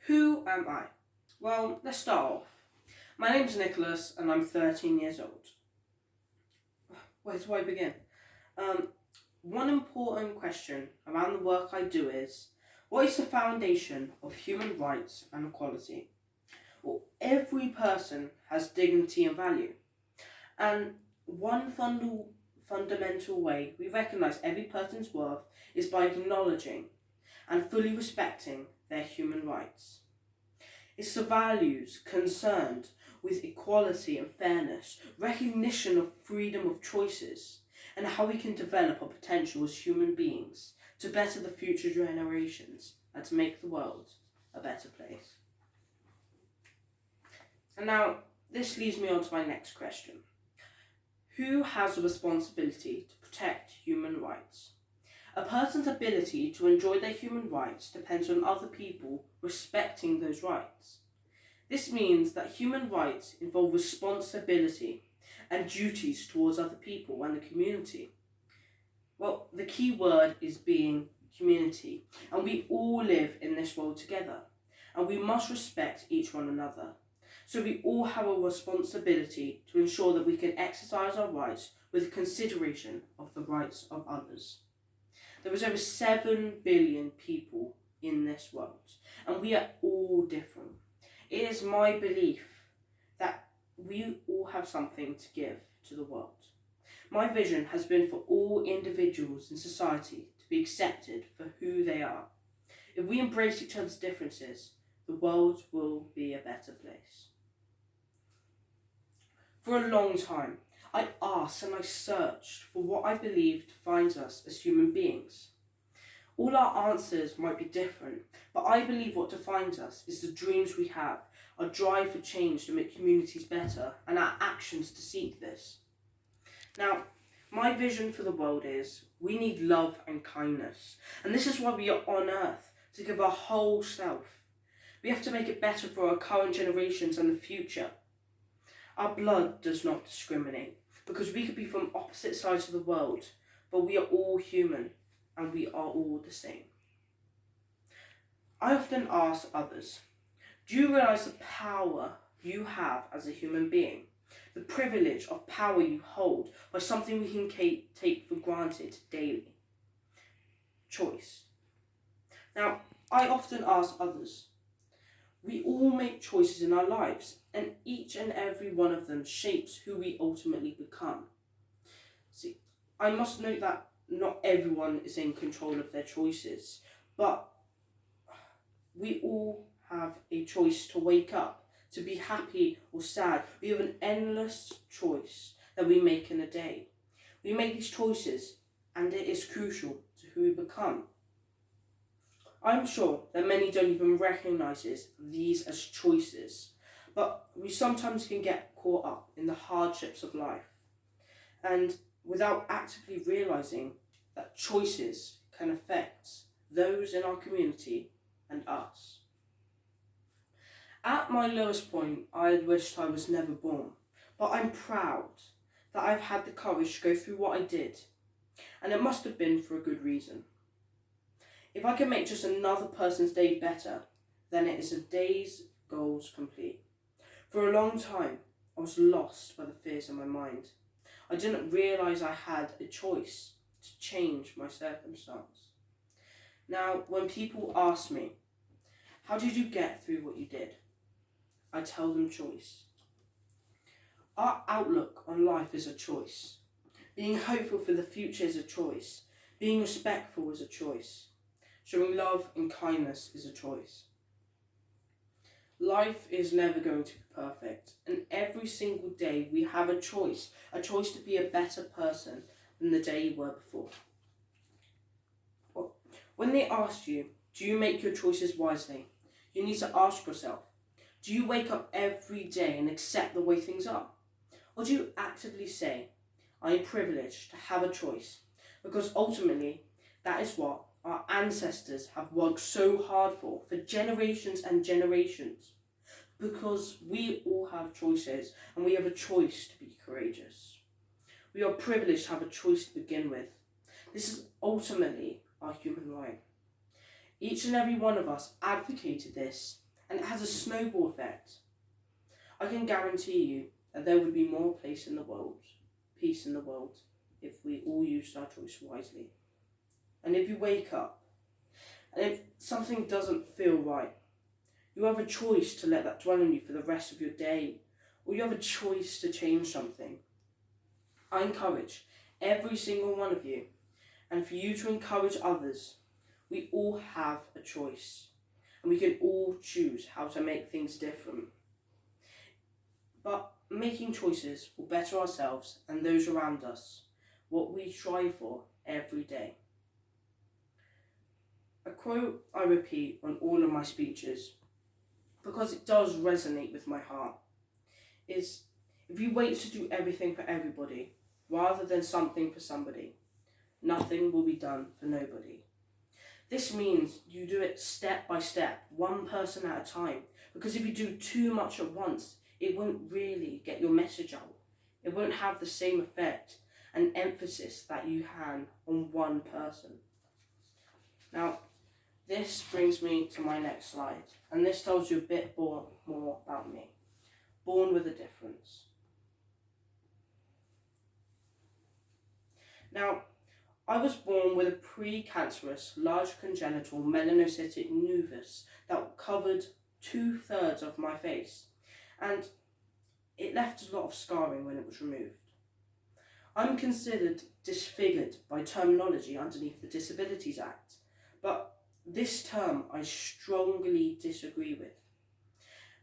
Who am I? Well, let's start off. My name's Nicholas and I'm 13 years old. Where do I begin? One important question around the work I do is, what is the foundation of human rights and equality? Well, every person has dignity and value. And one fundamental way we recognise every person's worth is by acknowledging and fully respecting their human rights. It's the values concerned with equality and fairness, recognition of freedom of choices, and how we can develop our potential as human beings to better the future generations and to make the world a better place. And now, this leads me on to my next question. Who has the responsibility to protect human rights? A person's ability to enjoy their human rights depends on other people respecting those rights. This means that human rights involve responsibility and duties towards other people and the community. Well, the key word is being community, and we all live in this world together, and we must respect each one another. So we all have a responsibility to ensure that we can exercise our rights with consideration of the rights of others. There is over 7 billion people in this world, and we are all different. It is my belief that we all have something to give to the world. My vision has been for all individuals in society to be accepted for who they are. If we embrace each other's differences, the world will be a better place. For a long time, I asked and I searched for what I believe defines us as human beings. All our answers might be different, but I believe what defines us is the dreams we have, our drive for change to make communities better, and our actions to seek this. Now, my vision for the world is we need love and kindness, and this is why we are on earth, to give our whole self. We have to make it better for our current generations and the future. Our blood does not discriminate, because we could be from opposite sides of the world, but we are all human, and we are all the same. I often ask others, do you realise the power you have as a human being? The privilege of power you hold by something we can take for granted daily. Choice. Now, I often ask others, we all make choices in our lives, and each and every one of them shapes who we ultimately become. See, I must note that not everyone is in control of their choices, but we all have a choice to wake up, to be happy or sad. We have an endless choice that we make in a day. We make these choices, and it is crucial to who we become. I'm sure that many don't even recognise these as choices, but we sometimes can get caught up in the hardships of life, and without actively realising that choices can affect those in our community and us. At my lowest point, I had wished I was never born, but I'm proud that I've had the courage to go through what I did, and it must have been for a good reason. If I can make just another person's day better, then it is a day's goals complete. For a long time, I was lost by the fears in my mind. I didn't realise I had a choice to change my circumstance. Now, when people ask me, how did you get through what you did? I tell them choice. Our outlook on life is a choice. Being hopeful for the future is a choice. Being respectful is a choice. Showing love and kindness is a choice. Life is never going to be perfect, and every single day we have a choice to be a better person than the day you were before. When they ask you, do you make your choices wisely? You need to ask yourself, do you wake up every day and accept the way things are? Or do you actively say, I am privileged to have a choice, because ultimately that is what our ancestors have worked so hard for generations and generations. Because we all have choices, and we have a choice to be courageous. We are privileged to have a choice to begin with. This is ultimately our human right. Each and every one of us advocated this, and it has a snowball effect. I can guarantee you that there would be more peace in the world, if we all used our choice wisely. And if you wake up, and if something doesn't feel right, you have a choice to let that dwell on you for the rest of your day, or you have a choice to change something. I encourage every single one of you, and for you to encourage others. We all have a choice, and we can all choose how to make things different. But making choices will better ourselves and those around us, what we strive for every day. A quote I repeat on all of my speeches, because it does resonate with my heart, is, if you wait to do everything for everybody, rather than something for somebody, nothing will be done for nobody. This means you do it step by step, one person at a time, because if you do too much at once, it won't really get your message out. It won't have the same effect and emphasis that you can on one person. Now, this brings me to my next slide, and this tells you a bit more about me. Born with a difference. Now, I was born with a precancerous large congenital melanocytic nevus that covered 2/3 of my face, and it left a lot of scarring when it was removed. I'm considered disfigured by terminology underneath the Disabilities Act, but this term I strongly disagree with.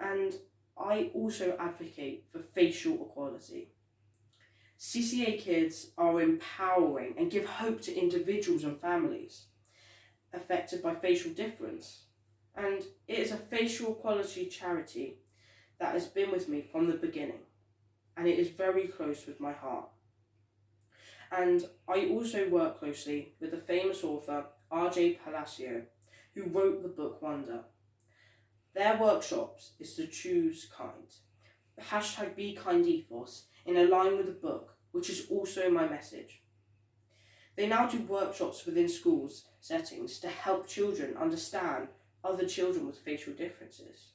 And I also advocate for facial equality. CCA kids are empowering and give hope to individuals and families affected by facial difference. And it is a facial equality charity that has been with me from the beginning, and it is very close with my heart. And I also work closely with the famous author R.J. Palacio, who wrote the book Wonder. Their workshops is to choose kind. The #BeKind ethos in line with the book, which is also my message. They now do workshops within schools settings to help children understand other children with facial differences.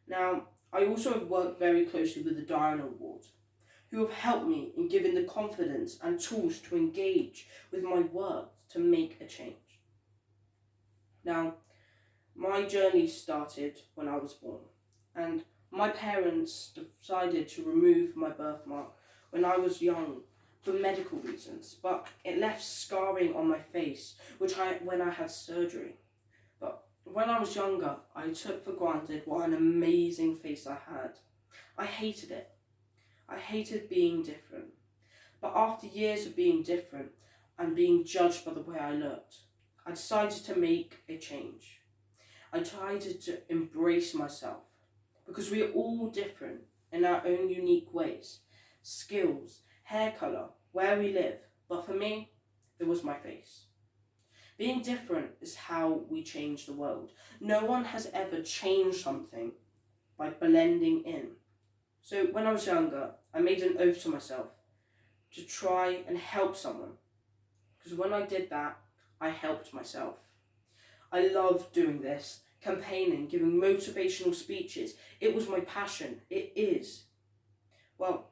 Now, I also have worked very closely with the Diana Award, who have helped me in giving the confidence and tools to engage with my work to make a change. Now, my journey started when I was born, and my parents decided to remove my birthmark when I was young for medical reasons, but it left scarring on my face, when I had surgery. But when I was younger, I took for granted what an amazing face I had. I hated it. I hated being different. But after years of being different and being judged by the way I looked, I decided to make a change. I tried to embrace myself, because we are all different in our own unique ways, skills, hair colour, where we live, but for me, it was my face. Being different is how we change the world. No one has ever changed something by blending in. So when I was younger, I made an oath to myself to try and help someone, because when I did that, I helped myself. I loved doing this, campaigning, giving motivational speeches. It was my passion. It is. Well,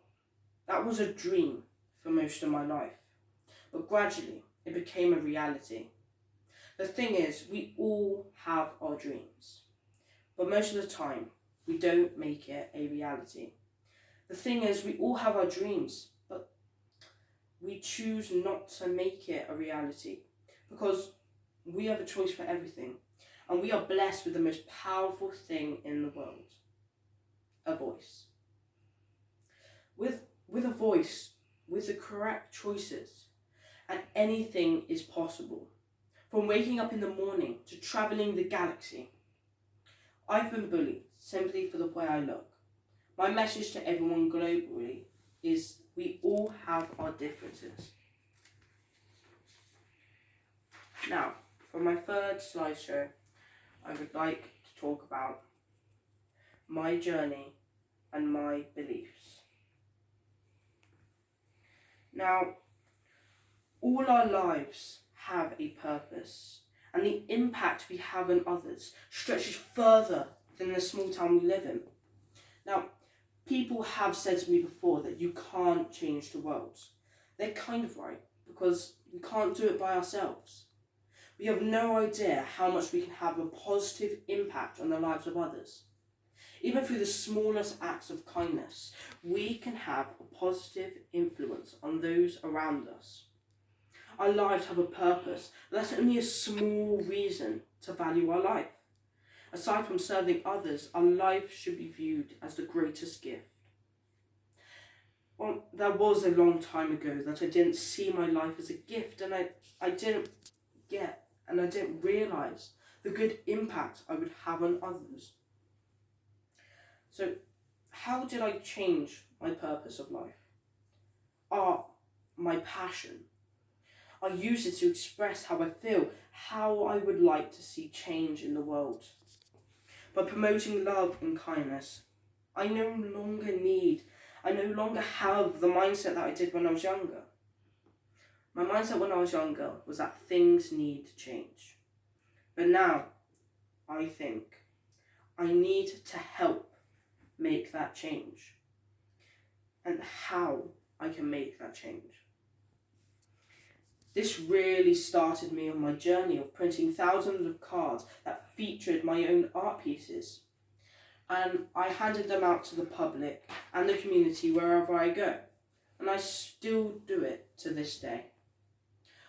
that was a dream for most of my life, but gradually it became a reality. The thing is, we all have our dreams, but most of the time we don't make it a reality. The thing is, we all have our dreams, but we choose not to make it a reality, because we have a choice for everything, and we are blessed with the most powerful thing in the world, a voice. With a voice, with the correct choices, and anything is possible. From waking up in the morning to travelling the galaxy. I've been bullied simply for the way I look. My message to everyone globally is we all have our differences. Now, for my third slideshow, I would like to talk about my journey and my beliefs. Now, all our lives have a purpose, and the impact we have on others stretches further than the small town we live in. Now, people have said to me before that you can't change the world. They're kind of right, because we can't do it by ourselves. We have no idea how much we can have a positive impact on the lives of others. Even through the smallest acts of kindness, we can have a positive influence on those around us. Our lives have a purpose, but that's only a small reason to value our life. Aside from serving others, our life should be viewed as the greatest gift. Well, there was a long time ago that I didn't see my life as a gift, and I didn't realise the good impact I would have on others. So, how did I change my purpose of life? Art, my passion. I use it to express how I feel, how I would like to see change in the world. By promoting love and kindness, I no longer have the mindset that I did when I was younger. My mindset when I was younger was that things need to change. But now, I think I need to help make that change. And how I can make that change. This really started me on my journey of printing thousands of cards that featured my own art pieces. And I handed them out to the public and the community wherever I go. And I still do it to this day.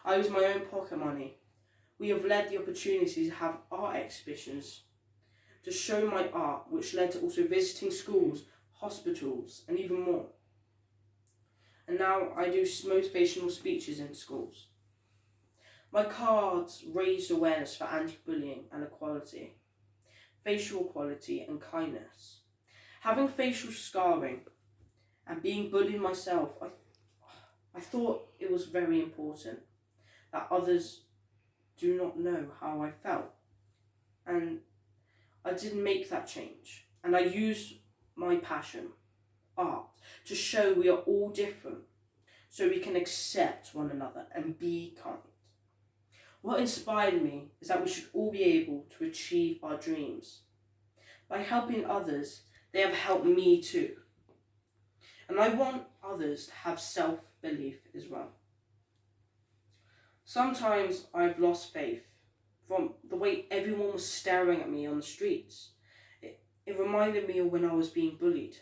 I use my own pocket money. We have led the opportunity to have art exhibitions to show my art, which led to also visiting schools, hospitals, and even more. And now I do motivational speeches in schools. My cards raised awareness for anti-bullying and equality, facial equality and kindness. Having facial scarring and being bullied myself, I thought it was very important that others do not know how I felt. And I did make that change. And I used my passion, art, to show we are all different so we can accept one another and be kind. What inspired me is that we should all be able to achieve our dreams. By helping others, they have helped me too. And I want others to have self-belief as well. Sometimes I've lost faith from the way everyone was staring at me on the streets. It reminded me of when I was being bullied.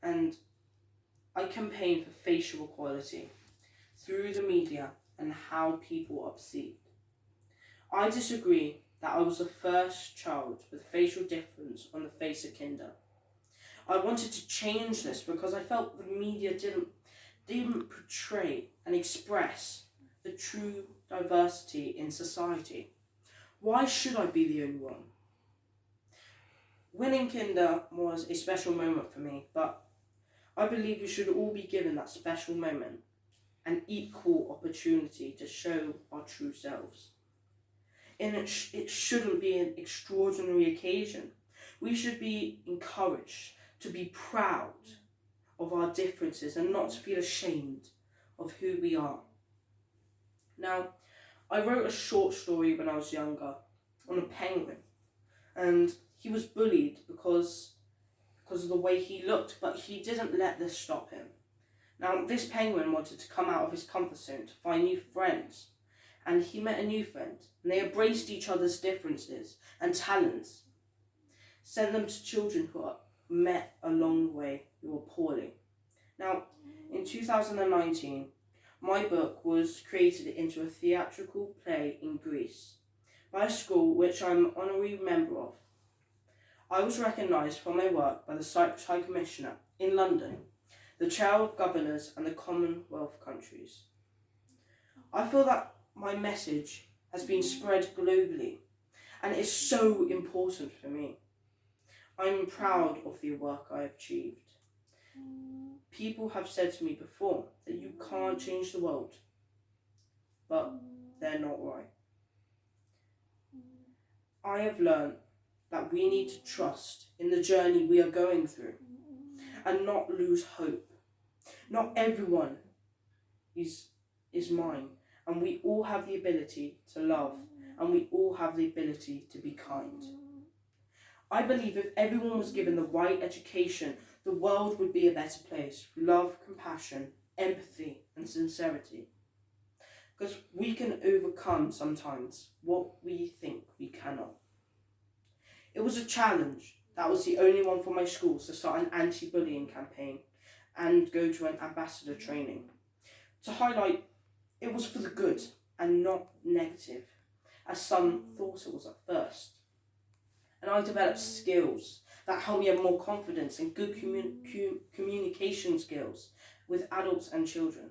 And I campaigned for facial equality through the media and how people are perceived. I disagree that I was the first child with facial difference on the face of kinder. I wanted to change this because I felt the media didn't portray and express the true diversity in society. Why should I be the only one? Winning kinder was a special moment for me, but I believe we should all be given that special moment, an equal opportunity to show our true selves. And it shouldn't be an extraordinary occasion. We should be encouraged to be proud of our differences and not to feel ashamed of who we are. Now, I wrote a short story when I was younger on a penguin, and he was bullied because of the way he looked, but he didn't let this stop him. Now, this penguin wanted to come out of his comfort zone to find new friends, and he met a new friend, and they embraced each other's differences and talents, sent them to children who are met along the way who were poorly. Now, in 2019, my book was created into a theatrical play in Greece by a school which I'm an honorary member of. I was recognised for my work by the Cyprus High Commissioner in London, the Chair of Governors and the Commonwealth countries. I feel that my message has been spread globally, and it is so important for me. I'm proud of the work I have achieved. People have said to me before that you can't change the world, but they're not right. I have learned that we need to trust in the journey we are going through and not lose hope. Not everyone is mine, and we all have the ability to love, and we all have the ability to be kind. I believe if everyone was given the right education, the world would be a better place through love, compassion, empathy, and sincerity. Because we can overcome sometimes what we think we cannot. It was a challenge. That was the only one for my school to start an anti-bullying campaign and go to an ambassador training. To highlight, it was for the good and not negative, as some thought it was at first. And I developed skills that helped me have more confidence and good communication skills with adults and children.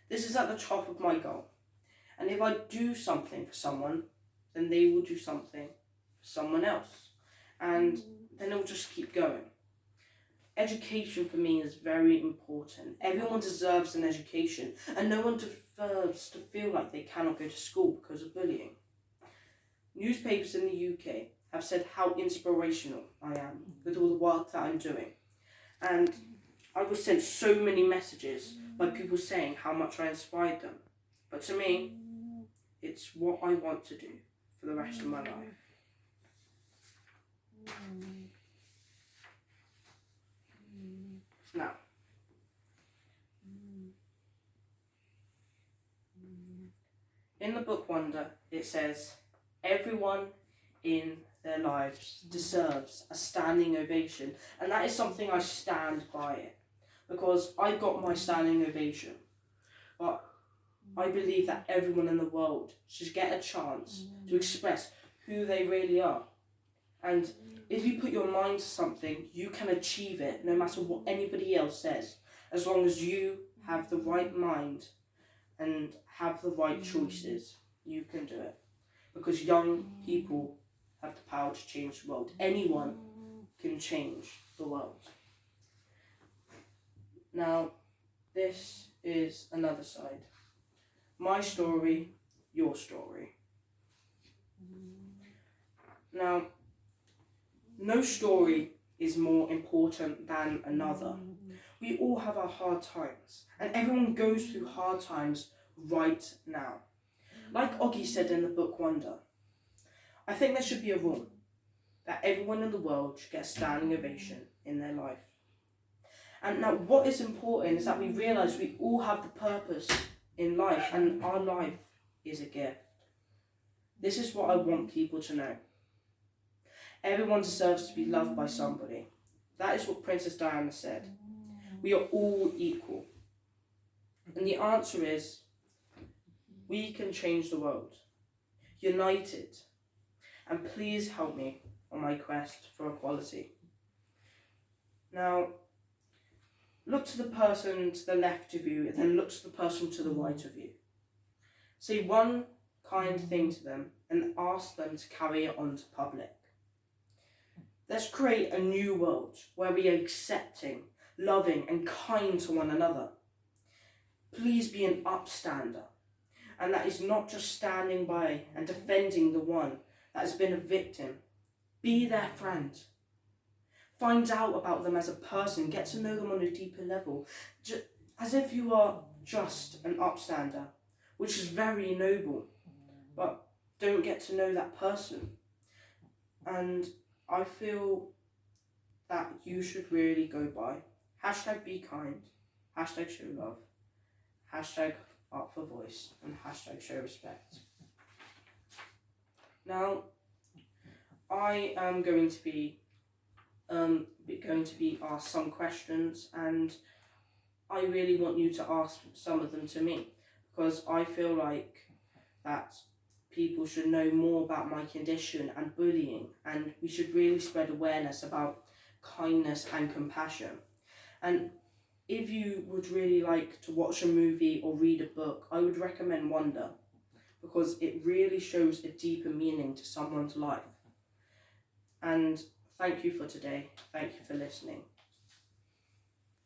This is at the top of my goal. And if I do something for someone, then they will do something for someone else. And then it will just keep going. Education for me is very important. Everyone deserves an education, and no one deserves to feel like they cannot go to school because of bullying. Newspapers in the UK have said how inspirational I am with all the work that I'm doing. And I was sent so many messages by people saying how much I inspired them. But to me, it's what I want to do for the rest of my life. Now, in the book Wonder, it says, everyone in their lives deserves a standing ovation. And that is something I stand by it. Because I got my standing ovation. But I believe that everyone in the world should get a chance to express who they really are. And if you put your mind to something, you can achieve it no matter what anybody else says. As long as you have the right mind and have the right choices, you can do it. Because young people have the power to change the world. Anyone can change the world. Now, this is another side. My story, your story. Now, no story is more important than another. We all have our hard times, and everyone goes through hard times right now. Like Oggy said in the book Wonder, I think there should be a rule that everyone in the world should get a standing ovation in their life. And now what is important is that we realise we all have the purpose in life, and our life is a gift. This is what I want people to know. Everyone deserves to be loved by somebody. That is what Princess Diana said. We are all equal. And the answer is, we can change the world. United. And please help me on my quest for equality. Now, look to the person to the left of you, and then look to the person to the right of you. Say one kind thing to them and ask them to carry it on to public. Let's create a new world where we are accepting, loving and kind to one another. Please be an upstander. And that is not just standing by and defending the one that has been a victim. Be their friend. Find out about them as a person. Get to know them on a deeper level. As if you are just an upstander, which is very noble. But don't get to know that person. And I feel that you should really go by #BeKind, #show love, #up for voice, and #show respect. Now, I am going to be asked some questions, and I really want you to ask some of them to me, because I feel like that people should know more about my condition and bullying, and we should really spread awareness about kindness and compassion. And if you would really like to watch a movie or read a book, I would recommend Wonder, because it really shows a deeper meaning to someone's life. And thank you for today. Thank you for listening.